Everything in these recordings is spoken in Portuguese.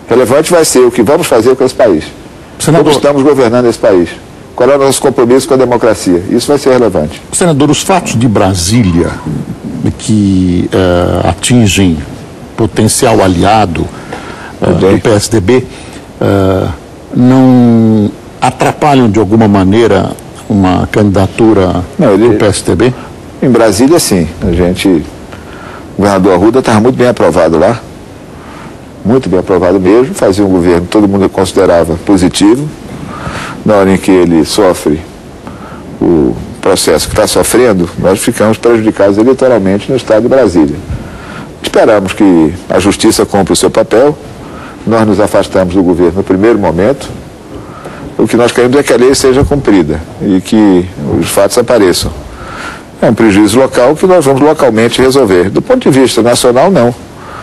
Relevante vai ser o que vamos fazer com esse país. Senador, como estamos governando esse país. Qual é o nosso compromisso com a democracia? Isso vai ser relevante. Senador, os fatos de Brasília que atingem potencial aliado do PSDB não atrapalham de alguma maneira uma candidatura do PSDB? Em Brasília, sim. O governador Arruda estava muito bem aprovado lá. Muito bem aprovado mesmo. Fazia um governo que todo mundo considerava positivo. Na hora em que ele sofre o processo que está sofrendo, nós ficamos prejudicados eleitoralmente no estado de Brasília. Esperamos que a justiça cumpra o seu papel. Nós nos afastamos do governo no primeiro momento. O que nós queremos é que a lei seja cumprida e que os fatos apareçam. É um prejuízo local que nós vamos localmente resolver. Do ponto de vista nacional, não.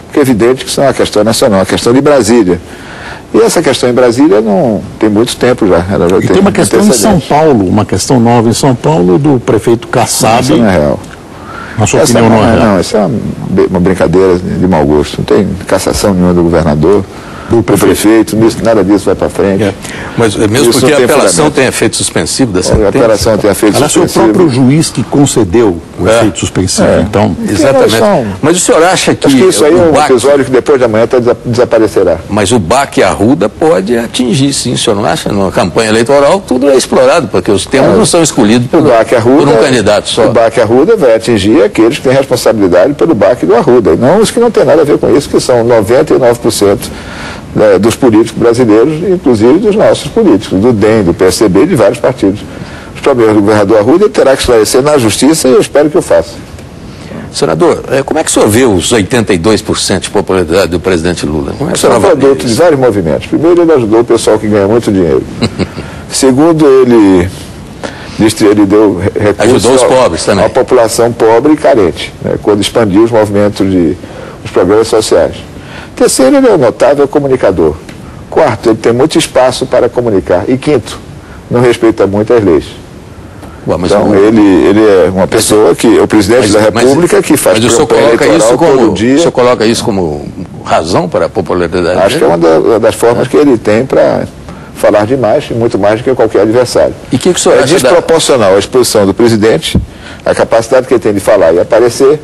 Porque é evidente que isso não é uma questão nacional, é uma questão de Brasília. E essa questão em Brasília não tem muito tempo já. Ela já tem uma questão em São Paulo, uma questão nova em São Paulo do prefeito Kassab. Isso não é real. Na sua opinião, não é real? Não, isso é uma brincadeira de mau gosto. Não tem cassação nenhuma do governador, do prefeito, nada disso vai para frente. Mas mesmo isso porque a apelação tem efeito suspensivo da sentença. A apelação tem efeito suspensivo. Foi o próprio juiz que concedeu o efeito suspensivo, então. Exatamente. Mas o senhor acha que... Acho que isso aí é um episódio que depois da manhã desaparecerá. Mas o baque Arruda pode atingir, sim, o senhor não acha? Na campanha eleitoral tudo é explorado, porque os temas não são escolhidos por um candidato só. O baque Arruda vai atingir aqueles que têm responsabilidade pelo baque do Arruda, não os que não têm nada a ver com isso, que são 99% dos políticos brasileiros, inclusive dos nossos políticos, do DEM, do PSDB e de vários partidos. Os problemas do governador Arruda ele terá que esclarecer na justiça e eu espero que eu faça. Senador, como é que o senhor vê os 82% de popularidade do presidente Lula? Como é que o senhor avalia isso? Produto de vários movimentos. Primeiro, ele ajudou o pessoal que ganha muito dinheiro. Segundo, ele deu recursos ajudou os pobres também. À população pobre e carente, né, quando expandiu os movimentos os programas sociais. Terceiro, ele é um notável comunicador. Quarto, ele tem muito espaço para comunicar. E quinto, não respeita muito as leis. Então, ele é uma pessoa que é o presidente da República que faz campanha eleitoral todo dia. O senhor coloca isso como razão para a popularidade? Acho que é uma das formas que ele tem para falar demais, e muito mais do que qualquer adversário. E que o senhor acha desproporcional à exposição do presidente, a capacidade que ele tem de falar e aparecer,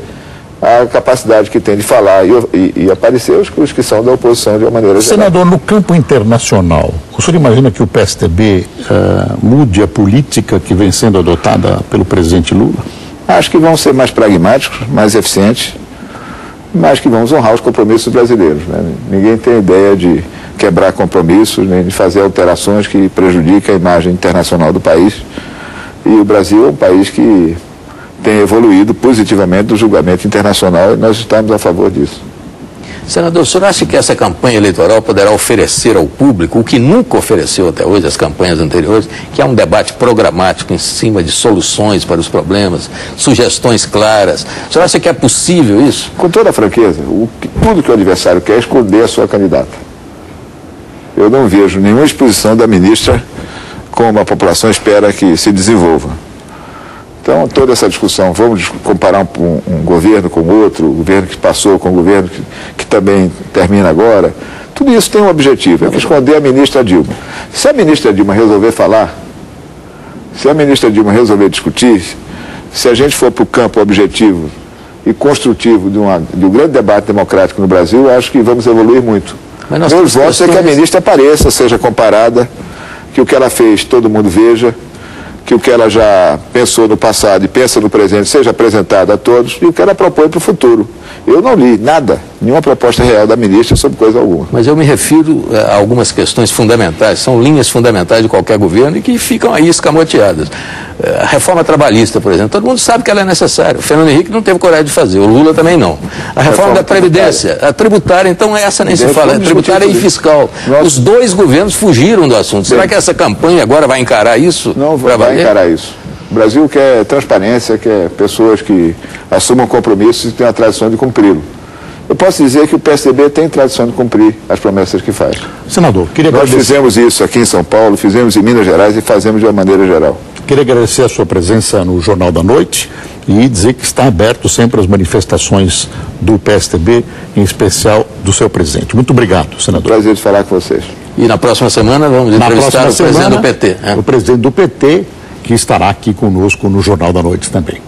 a capacidade que tem de falar e aparecer os que são da oposição de uma maneira geral. Senador, no campo internacional, o senhor imagina que o PSDB mude a política que vem sendo adotada pelo presidente Lula? Acho que vão ser mais pragmáticos, mais eficientes, mas que vamos honrar os compromissos brasileiros, né? Ninguém tem ideia de quebrar compromissos, nem de fazer alterações que prejudiquem a imagem internacional do país. E o Brasil é um país que tem evoluído positivamente do julgamento internacional e nós estamos a favor disso. Senador, o senhor acha que essa campanha eleitoral poderá oferecer ao público o que nunca ofereceu até hoje, as campanhas anteriores, que é um debate programático em cima de soluções para os problemas, sugestões claras? O senhor acha que é possível isso? Com toda a franqueza, tudo que o adversário quer é esconder a sua candidata. Eu não vejo nenhuma exposição da ministra como a população espera que se desenvolva. Então, toda essa discussão, vamos comparar um governo com outro, o governo que passou com o governo que também termina agora, tudo isso tem um objetivo, é que esconder a ministra Dilma. Se a ministra Dilma resolver falar, se a ministra Dilma resolver discutir, se a gente for para o campo objetivo e construtivo de um grande debate democrático no Brasil, eu acho que vamos evoluir muito. Meus votos é que a ministra apareça, seja comparada, que o que ela fez todo mundo veja, que o que ela já pensou no passado e pensa no presente seja apresentado a todos e o que ela propõe para o futuro. Eu não li nada, nenhuma proposta real da ministra sobre coisa alguma. Mas eu me refiro a algumas questões fundamentais, são linhas fundamentais de qualquer governo e que ficam aí escamoteadas. A reforma trabalhista, por exemplo, todo mundo sabe que ela é necessária. O Fernando Henrique não teve coragem de fazer, o Lula também não. A reforma da Previdência, a tributária, então essa nem se fala, a tributária e fiscal. Os dois governos fugiram do assunto. Será que essa campanha agora vai encarar isso? Não vai encarar isso. O Brasil quer transparência, quer pessoas que assumam compromissos e tenham a tradição de cumpri-lo. Eu posso dizer que o PSDB tem tradição de cumprir as promessas que faz. Senador, Nós fizemos isso aqui em São Paulo, fizemos em Minas Gerais e fazemos de uma maneira geral. Queria agradecer a sua presença no Jornal da Noite. e dizer que está aberto sempre às manifestações do PSTB, em especial do seu presidente. Muito obrigado, senador. Prazer de falar com vocês. E na próxima semana vamos entrevistar o presidente do PT. O presidente do PT, que estará aqui conosco no Jornal da Noite também.